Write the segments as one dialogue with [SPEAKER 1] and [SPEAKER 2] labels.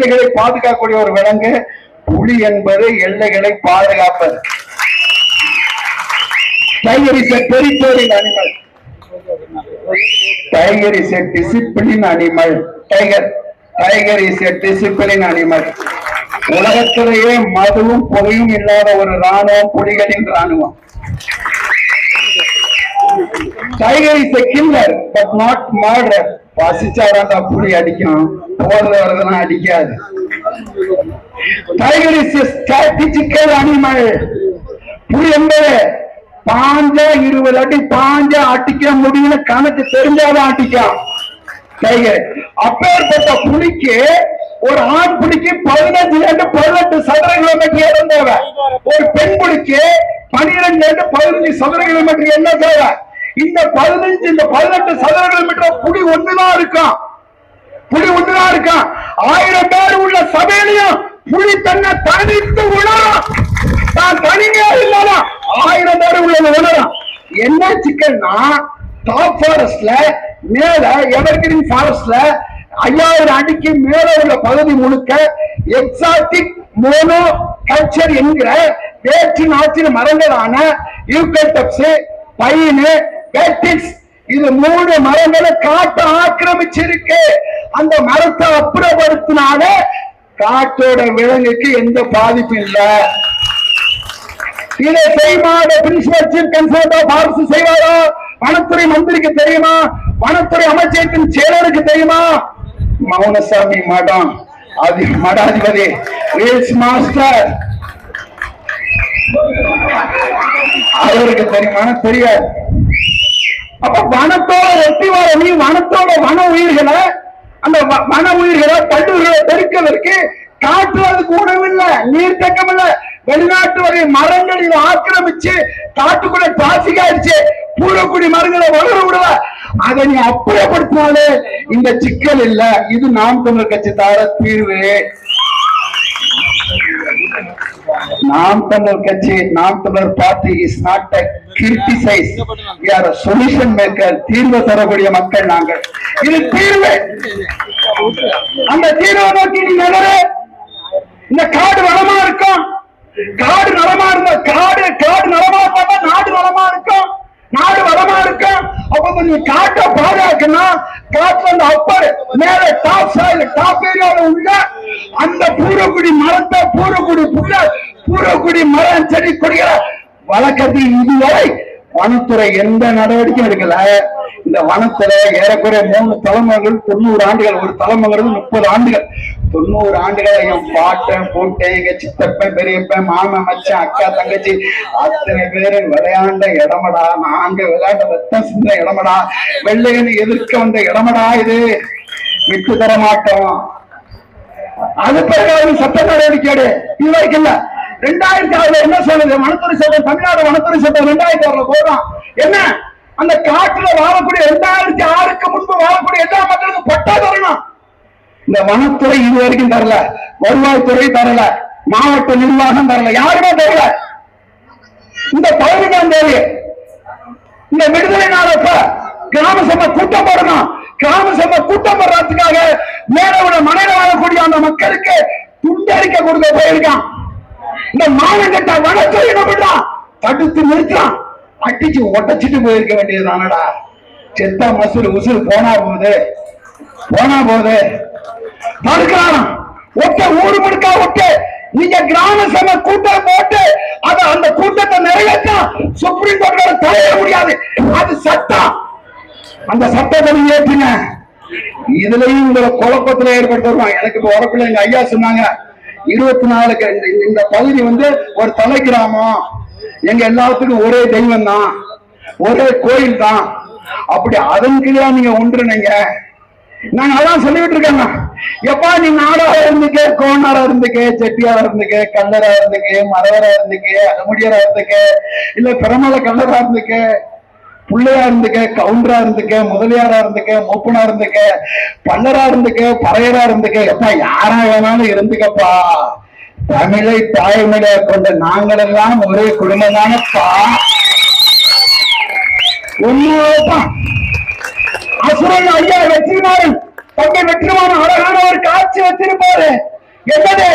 [SPEAKER 1] எல்லைகளை பாதுகாக்கக்கூடிய ஒரு விலங்கு. புலி என்பது எல்லைகளை பாதுகாப்பது. Tiger is a territorial animal. Tiger is a disciplined animal. Tiger is a disciplined animal. உலகத்திலேயே மதுவும் புகையும் இல்லாத ஒரு ராணுவம் புலிகளின் ராணுவம். Tiger is a killer but not murderer. பசிச்சாராண்டா புலி அடிக்கும், போறது வரதெல்லாம் அடிக்காது. Tiger is a strategical animal. புலி என்பது பாஞ்சா 20 அடி பாஞ்சா அடிக்க முடியும்னு கணக்கு தெரிஞ்சாதான் அடிக்கும் டைகர். அப்பேற்பட்ட புலிக்கு ஒரு ஆண் புலிக்கு 15 சதுர கிலோமீட்டர் இடம் தேவை. ஒரு பெண் புலிக்கு 12 சதுர கிலோமீட்டர் என்ன தேவை? இந்த 18 சதுர கிலோமீட்டர் புலி ஒண்ணுதான் இருக்கான். 1000 பேர் உள்ள சபையிலையும் புலி தன்னை தனித்து உணரும். தான் தனிமையா இல்லாதான் 1000 பேர் உள்ளது உணரும். என்ன சிக்கல்னா, டாப் ஃபாரஸ்ட்ல மேல எவர்கிரீன் ஃபாரஸ்ட்ல 5000 அடிக்கு மேல உள்ள பகுதி முழுக்க எக்ஸாட்டிக் மோனோ கல்ச்சர் என்கிற வேற்று நாட்டின மரங்களான யூகலிப்டஸ், பைன், பேட்டிக்ஸ், இது 3 மரங்களை காட்டை ஆக்கிரமிச்சிருக்கு. அந்த மரத்தை அப்புறப்படுத்தினால காட்டோட விலங்குக்கு எந்த பாதிப்பு இல்லை. இதை செய்யுமா principal chief conservator of forest செய்வாரா? வனத்துறை மந்திரிக்கு தெரியுமா? வனத்துறை அமைச்சகத்தின் செயலருக்கு தெரியுமா? மௌனசாமி மடம் மடாதிபதி ரீல்ஸ் மாஸ்டர் அவருக்கு தெரியுமா? தெரியாது. அப்ப வனத்தோட ஒட்டி வர நீ வனத்தோட வன உயிர்களை, அந்த வன உயிர்களை பல்லுயிர்களை பெருக்கிறதுக்கு காட்டுறதுக்கு உணவில்லை, நீர்த்தக்கம் இல்ல. வெளிநாட்டு வரை மரங்கள் இதை ஆக்கிரமிச்சு காட்டுக்குள்ள டிராபிக் ஆயிடுச்சு. பூரக்குடி மரங்களை வளர விடல. அதை நீ அப்புறப்படுத்தினாலே இந்த சிக்கல் இல்ல. இது நாம் தமிழர் கட்சி தர தீர்வு. நாம் தமிழர் கட்சி, நாம் தமிழர் party is not a criticize, we are a solution maker. தீர்வு தரக்கூடிய மக்கள் நாங்கள். இது தீர்வு. அந்த தீர்வை நோக்கி நீ நகரு. இந்த காடு வளமா இருக்கும். காடு நலமா இருந்தா காடு நலமா இருந்தா நாடு நலமா இருக்கும். நாடு வளமா இருக்கும். அப்ப நீ காட்டை பாதுகாக்கணும். காட்டுல அந்த அப்பர் மேல டாப் சாயில் டாப் ஏரியாவில் உள்ள அந்த பூரக்குடி மரத்தை பூரக்குடி மரம் செடி கொடிகளை வளர்க்கறதுக்கு இதுவரை வனத்துறை எந்த நடவடிக்கையும் எடுக்கல. இந்த வனத்துல ஏறக்குறைய 3 தலைமுறைகள் 90 ஆண்டுகள். ஒரு தலைமுறை 30 ஆண்டுகள். 90 ஆண்டுகள் என் பாட்டன் போட்டேன், எங்க சித்தப்பன், பெரியப்பன், மாமன், மச்சான், அக்கா, தங்கச்சி அத்தனை பேரு விளையாண்ட இடமடா. நாங்க விளையாண்ட ரத்தம் சிந்த இடமடா. வெள்ளையனை எதிர்க்க வந்த இடமடா. இது விட்டு தர மாட்டோம். அது பிறகு சட்ட நடவடிக்கை இது வரைக்கும் இல்ல. 2006 என்ன சொல்லுது வனத்துறை சட்டம்? தமிழ்நாடு வனத்துறை சட்டம் 2006 போடுறான். என்ன? அந்த காட்டுல வாழக்கூடிய 2006க்கு முன்பு வாழக்கூடிய எல்லா மக்களுக்கும் பட்டா தரணும். இந்த வனத்துறை இது வரைக்கும் தரல. வருவாய்த்துறை தரல. மாவட்ட நிர்வாகம் தரல. யாருமே தரல. இந்த 15ஆம் தேதி இந்த விடுதலை நாளப்ப கிராம சபை கூட்டம் போடணும். கிராம சபை கூட்டம் போடுறதுக்காக மேலோட மனையில வாழக்கூடிய அந்த மக்களுக்கு துண்டறிக்கை கொடுக்க போயிருக்கான். இந்த மானங்கட்ட வனத்துறை என்ன பண்றான்? தடுத்து நிறுத்தான். அடிச்சு ஒட்டச்சிட்டு போயிருக்க வேண்டியதுதானடா. செத்தா மசூல் உசுல் போனா போகுது தடுக்கலாம். ஒட்ட ஊரு முடுக்கா ஒட்டு. நீங்க கிராம சபை கூட்டம் போட்டு அந்த கூட்டத்தை நிறைவேற்ற சுப்ரீம் கோர்ட்ல தலையிட முடியாது. அது சட்டம். அந்த சட்டத்தை நீங்க ஏற்றுங்க. இதுலயும் உங்களை குழப்பத்துல ஏற்படுத்துவாங்க. எனக்கு இப்ப வரக்குள்ள எங்க ஐயா சொன்னாங்க, 24 இந்த பகுதி ஒரு தலை கிராமம். எங்க எல்லாத்துக்கும் ஒரே தெய்வம் தான், ஒரே கோயில் தான். அப்படி அதன் கீழே நீங்க ஒன்றுனீங்க. நாங்க அதான் சொல்லிட்டு இருக்கேங்க. எப்பா நீ நாடாரா இருந்துக்க, கோணாரா இருந்துக்க, செட்டியாரா இருந்துக்க, கல்லரா இருந்துக்க, மரவரா இருந்துக்க, அகமுடியரா இருந்துக்க, இல்ல பெருமலை கல்லரா இருந்துக்க, பிள்ளையா இருந்துக்க, கவுண்டரா இருந்துக்க, முதலியாரா இருந்துக்க, மூப்பனா இருந்துக்க, பல்லரா இருந்துக்க, பறையரா இருந்துக்க, எப்பா யாரா வேணாலும் இருந்துக்கப்பா. தமிழை தாய்மொழியா கொண்ட நாங்கள் எல்லாம் ஒரே குடும்பம் தானப்பா. ஒன்னுப்பா அசுரன் ஐயா வெற்றிமாறன் தங்கை வெற்றிமாறன் அழகான ஒரு காட்சி வச்சிருப்பாரு. என்னது?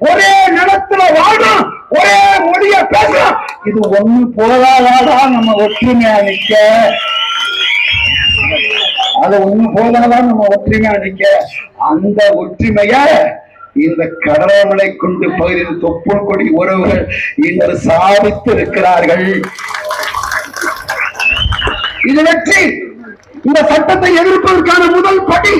[SPEAKER 1] ஒரே நிலத்துல வாழும், ஒரே மொழிய பேசலாம். இது ஒண்ணு போதாதான் நம்ம ஒற்றுமையா நிக்க, அது ஒண்ணு போதாதான் நம்ம ஒற்றுமையா நிக்க. அந்த ஒற்றுமைய இந்த கடலமலை குண்டு பகுதியில் தொப்புள் கொடி உறவுகள் இன்று சாதித்து இருக்கிறார்கள். இது வெற்றி. இந்த சட்டத்தை எதிர்ப்பதற்கான முதல் படி.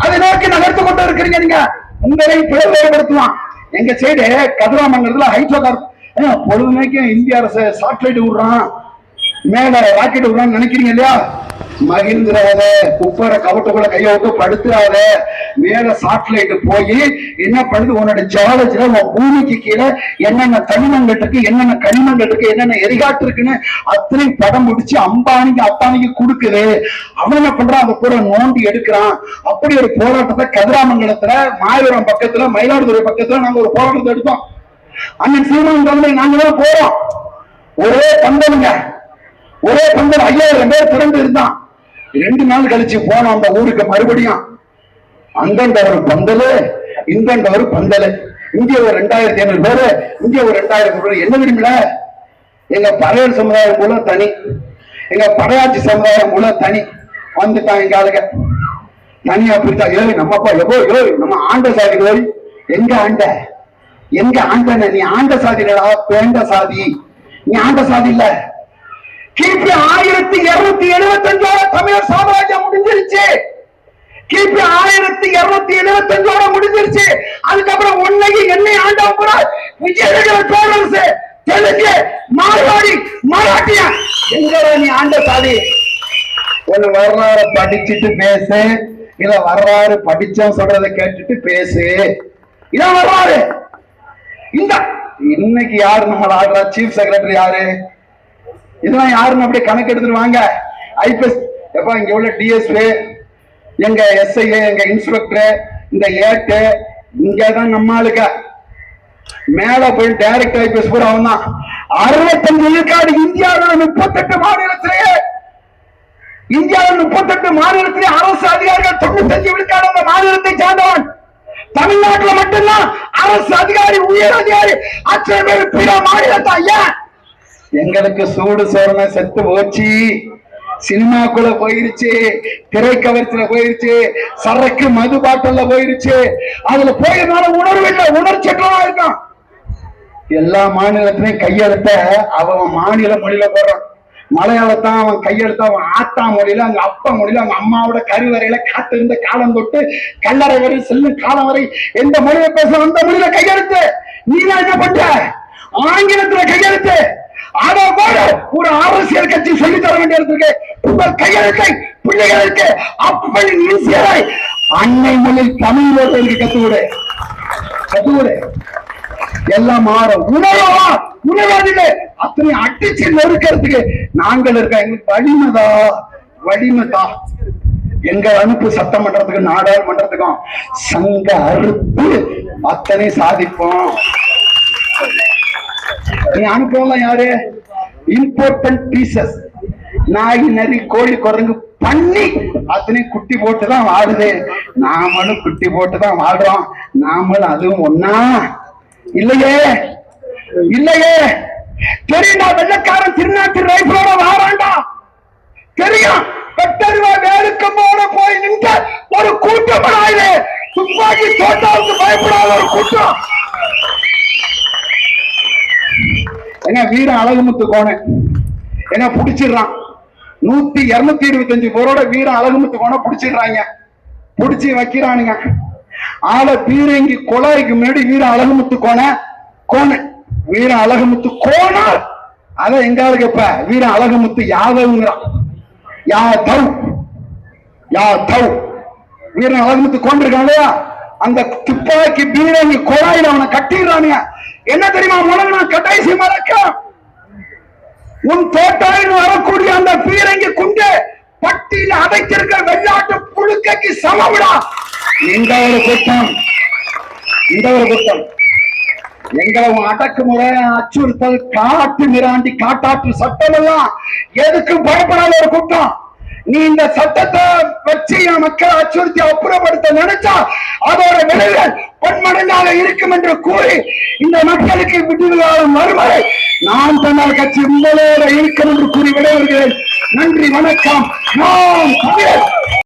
[SPEAKER 1] அதை நோக்கி நகர்த்து கொண்டு இருக்கிறீங்க. நீங்க உங்களை பிளவுபடுத்துவான். எங்க சைடு கதிராமங்கலத்துல ஹைட்ரோ கார்பன் பொழுதுமைக்கு இந்திய அரசு சாட்டிலைட் விடுறான், மேல ராக்கெட் விடுறான்னு நினைக்கிறீங்க இல்லையா? மகிழ்ந்துடாத, குப்பரை கவட்டுக்குள்ள கைய விட்டு படுத்துறாத. மேல சாட்டிலைட் போய் என்ன பண்ணுது? உன்னோட ஜியாலஜில உன் பூமிக்கு கீழே என்னென்ன தனிமங்கள் இருக்கு, என்னென்ன கனிமங்கள் இருக்கு, என்னென்ன எரிகாட்டு இருக்குன்னு அத்தனை படம் பிடிச்சு அம்பானிக்கு அப்பானிக்கு கொடுக்குது. அவன் என்ன பண்றான்? அதை கூட நோண்டி எடுக்கிறான். அப்படி ஒரு போராட்டத்தை கதிராமங்கலத்துல, மாயூரம் பக்கத்துல, மயிலாடுதுறை பக்கத்துல நாங்க ஒரு போராட்டத்தை எடுத்தோம். அண்ணன் சீமான் தலைமை நாங்க போறோம். ஒரே பந்தலுங்க, ஒரே பந்தல் 5000 பேர் திறந்து இருந்தான். 2 நாள் கழிச்சு போனோம் அந்த ஊருக்கு. மறுபடியும் அங்கண்ட ஒரு பந்தலு, இங்கண்ட ஒரு பந்தலு. இங்கே ஒரு 2500 பேரு, இங்கே ஒரு 2000 பேரு. என்ன தெரியுமில? எங்க பறையர் சமுதாயம் போல தனி, எங்க படையாட்சி சமுதாயம் போல தனி. வந்துட்டான் எங்க ஆளுங்க தனியா பிரித்தா. ஏய் நம்மப்பா எவ்வளோ, நம்ம ஆண்ட சாதி போய் எங்க ஆண்ட, எங்க ஆண்ட? நீ ஆண்ட சாதி இல்லடா, பேண்ட சாதி. நீ ஆண்ட சாதி இல்ல. கிபி 1275 தமிழர் சாம்ராஜ்யம் முடிஞ்சிருச்சு. கிபி 1275 முடிஞ்சிருச்சு. அதுக்கப்புறம் உன்னைக்கு என்னை ஆண்டவன் கூட விஜயநகர பேரரசு, தெலுங்கு, மார்வாடி, மராட்டியா. எங்க நீ ஆண்ட சாதி? ஒண்ணு வரலாறு படிச்சுட்டு பேசு, இல்ல வரலாறு படிச்சோம் சொல்றதை கேட்டுட்டு பேசு. இதான் வரலாறு. இந்த இன்னைக்கு யாரு நம்மள ஆடுறா? சீஃப் செக்ரட்டரி யாரு? இதெல்லாம் யாருன்னு அப்படியே கணக்கு எடுத்துருவாங்க. ஐபிஎஸ் எப்ப இங்க உள்ள டிஎஸ்பி, எங்க எஸ்ஐ, எங்க இன்ஸ்பெக்டர், இந்த ஏட்டு, இங்கதான் நம்ம ஆளுங்க. மேல போய் டைரக்ட் ஐபிஎஸ் கூட அவன் தான். 65 விழுக்காடு இந்தியாவில் 38 மாநிலத்திலேயே, இந்தியாவில் 38 மாநிலத்திலே அரசு அதிகாரிகள் 95 விழுக்காடு அந்த மாநிலத்தை சார்ந்தவன். தமிழ்நாட்டில் மட்டும்தான் அரசு அதிகாரி, உயர் அதிகாரி அத்தனை பேர் பிற மாநிலத்தை. ஐயா எங்களுக்கு சூடு சோழனை செத்து போச்சு. சினிமாக்குள்ள போயிருச்சு, திரைக்கவர்ச்சியில போயிருச்சு, சரக்கு மது பாட்டல்ல போயிருச்சு. அதுல போயிருந்தால உணர்வு இல்லை, உணர்ச்சியற்றமா இருக்கான். எல்லா மாநிலத்திலையும் கையெழுத்த அவன் மாநில மொழியில போடுறான். மலையாளத்தான் அவன் கையெழுத்த அவன் ஆத்தா மொழியில, அவங்க அப்பா மொழியில, அவங்க அம்மாவோட கருவறையில காத்திருந்த காலம் தொட்டு கல்லறை வரை செல்லும் காலம் வரை எந்த மொழியை பேச அந்த மொழியில கையெழுத்து. நீதான் என்ன பண்ற? ஆங்கிலத்துல கையெழுத்து. ஆனா கூட ஒரு அரசியல் கட்சி சொல்லி தர வேண்டியிருக்கு. உங்கள் கையெழுத்தை பிள்ளைகளுக்கு அப்படி ஈஸியாய் அன்னை மொழி தமிழ் கத்துவிடு, கத்துவிடு. எல்லாம் மாறும். உணவா உணவாதில்லை அத்தனை அடிச்சு நெருக்கிறதுக்கு நாங்கள் இருக்க. எங்களுக்கு வலிமைதா, வலிமைதா. எங்க அனுப்பு சட்டமன்றத்துக்கு, நாடாளுமன்றத்துக்கும் சங்க அறுப்பு அத்தனை சாதிப்போம். நீ அனுப்பலாம் யாரு? Important pieces. நாய், நரி, கோழி, குரங்கு, பண்ணி அத்தனை குட்டி போட்டுதான் வாழுது. நாமளும் குட்டி போட்டுதான் வாழ்றோம். நாமளும் அதுவும் ஒன்னா இல்லையே, இல்லையே. தெரியுமா? வெள்ளக்காரன் திருநாட்டு ரைபிளோட வாராண்டா தெரியும். வெட்டருவா வேலுக்கம்போட போய் நின்ற ஒரு கூட்டம், துப்பாக்கி தோட்டாவுக்கு பயப்படாத ஒரு கூட்டம். என்ன வீரன் அழகுமுத்து கோண என்ன புடிச்சிடுறான். 225 பேரோட வீரன் அழகுமுத்து கோண புடிச்சிடுறாங்க. புடிச்சு வைக்கிறானுங்க. ஆளை பீரங்கி கொலைக்கு முன்னாடி வீரன் அழகுமுத்து கோண வீரன் அழகுமுத்து கோணார். அத எங்காவது கேப்ப வீரன் அழகுமுத்து யாதவ்ங்கிறான். யாதவ், யாதவ். வீரன் அழகுமுத்து கோண்டிருக்கான் இல்லையா? அந்த துப்பாக்கி பீரங்கி கொலையில அவனை கட்டிடுறானுங்க. என்ன தெரியுமா? முழங்கினா கடைசி மறக்கம் உன் தோட்டாயில் வரக்கூடிய அந்த பீரங்கி குண்டு பட்டியில் அடைத்திருக்கிற வெள்ளாட்டு புழுக்கைக்கு சமவிடா. இந்த ஒரு குற்றம், இந்த ஒரு குற்றம். எங்களை அடக்குமுறை, அச்சுறுத்தல், காட்டு மிராண்டி, காட்டாற்று சட்டம் எல்லாம் எதுக்கும் பயப்படாத ஒரு குற்றம். நீ இந்த சட்டத்தை வச்சு என் மக்களை அச்சுறுத்தி அப்புறப்படுத்த நினைச்சா அதோட விளைவுகள் பன்மடங்காக இருக்கும் என்று கூறி இந்த மக்களுக்கு விடுதலாகும் வறுமை நாம் தமிழர் கட்சி உங்களோட இருக்கும் என்று கூறி விடைபெறுகிறேன். நன்றி, வணக்கம். நாம் தமிழர்.